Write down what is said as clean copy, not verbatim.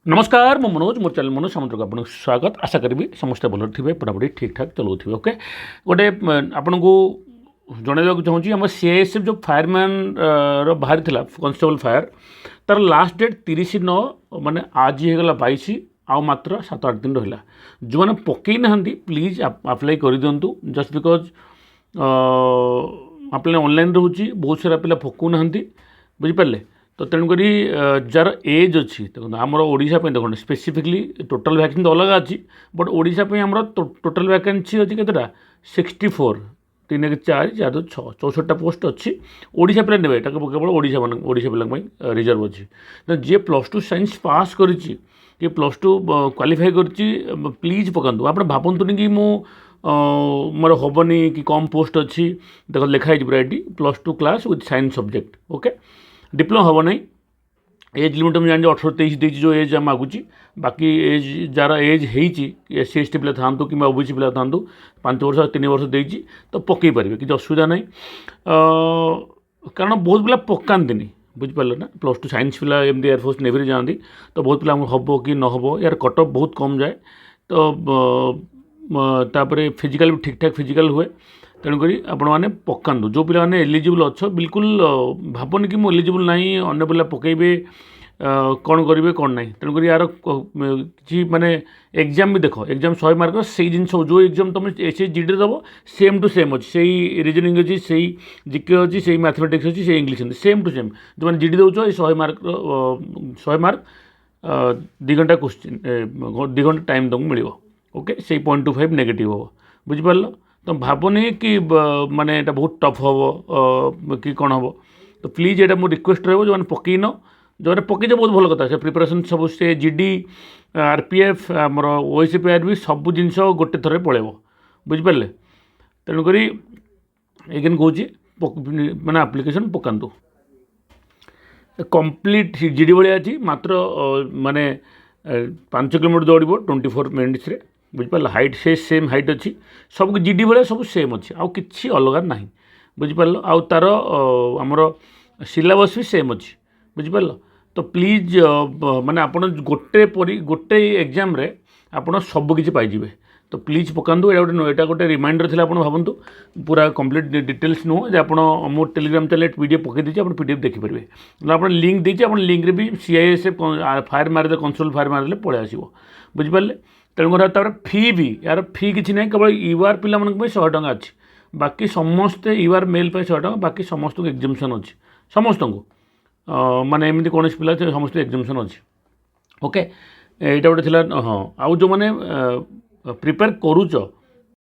नमस्कार मु मनोज मोर चैनल मनोज सामंत आपको स्वागत आशा करी समस्ते भल थे पढ़ापढ़ी ठीक ठाक चलाऊे ओके गोटे आपन को जनवाक चाहूँगी आम सीआईएसएफ जो फायरमैन बाहरी था कॉन्स्टेबल फायर तार लास्ट डेट 30/9 माने आज ही होगा 22 आउ मात्र 7-8 दिन रहा जो मैंने पकई ना प्लीज अप्लाई कर दिंतु जस्ट बिकज अप्लाई ऑनलाइन रोचे बहुत सारा पिला पकऊ ना बुझिपारे तो तेणुक जार एज अच्छी देखो आमर ओडिशा देखो स्पेसिफिकली टोटल वैक्सीन तो अलग अच्छी बट ओडिशा आमर टोटल वैकेंसी अच्छी केतटा 64 3 1 4 4 2 6 64टा पोस्ट अच्छी ओडिशा पिला ने केवल ओडिशा पिला रिजर्व अच्छी तो जी +2 साइंस पास करी +2 क्वालिफाई कर प्लीज पकातु आप भावतुनि कि मोर हेनी कि कम पोस्ट अच्छी देख लिखाई पूरा ये +2 class with science subject okay diploma हम ना एज लिमिट मुझे जानी 18-23 देती जो एज आम मागुची बाकी एज जार एज होसी ST पिला था कि OBC पिला था 5 वर्ष 3 वर्ष देती तो पकई पारे कि असुविधा ना कारण बहुत पिला पकाती बुझिपारे ना +2 साइंस पिला एमती एयरफोर्स नेवी जाती तो बहुत पिला हम कि न हम यार कट ऑफ बहुत कम जाए तो फिजिकल भी ठीक ठाक फिजिकल हुए तेणुक आपने पकातु जो पिला एलिजिबल अच्छ बिल्कुल भावनी कि मुझे एलिजिबल ना अन्न पिला पकईबे कौन करेंगे कौन ना तेणुक यार कि माने एग्जाम भी देख एग्जाम 100 मार्क से जिन जो एग्जाम तुम SHG दब सेम टू सेम अच्छी से रिजनिंग अच्छी से जीके अच्छी से मैथमेटिक्स अच्छी से इंग्लीश अच्छी सेम टू सेम जो मैंने GD दौच 100 मार्क 2 घंटा क्वेश्चन 2 घंटा टाइम तुमको मिल ओके से 0.25 नेगेटिव हम बुझिपार तो भावनी कि माने एटा बहुत टफ हम कि कौन हम तो प्लीज एटा मो रिक्वेस्ट रहा जो मैंने पकईन जो पकईच बहुत भल कथा से प्रिपरेशन सब से GD RPF आमर OSCPR भी सब जिन गोटे थर पलैब बुझिपारे तेणुक एगेन कहे मैंने आप्लिकेसन पकातु कंप्लीट GD भाया अच्छी मात्र माने 5 किलोमीटर दौड़ 24 मिनिट्स बुझिपार हाइट से सेम हाइट अच्छी सब GD भाया सब सेम अच्छी आउ कि अलग ना बुझिपार आउ तार आमर सिलेबस भी सेम अच्छी बुझिपार तो प्लीज माने आप गोटे एग्जाम रे आपड़ सबकि पाइबे तो प्लीज पकातु यहाँ गोटे रिमाइंडर थी आप भावतु पूरा कंप्लीट डिटेल्स नुह जो आप मो टेलीग्राम चैनल PDF पकई दीजिए आप PDF देखिपारे आप लिंक दीजिए आप लिंक रे भी CISF फायर मारे कॉन्स्टेबल फायर मारे पलि आसो बुझिपारे तेणुकर फी भी यार फी किसी ना केवल UR पिला 100 टଙ୍କା अच्छी बाकी समस्ते UR मेल 100 टଙ୍କା बाकी समस्त एग्जामिशन अच्छी समस्त को माने एमती कौन पिला समस्त एग्जामिशन अच्छी ओके यहाँ गोटे हाँ आउ जो मैंने प्रिपेयर करुच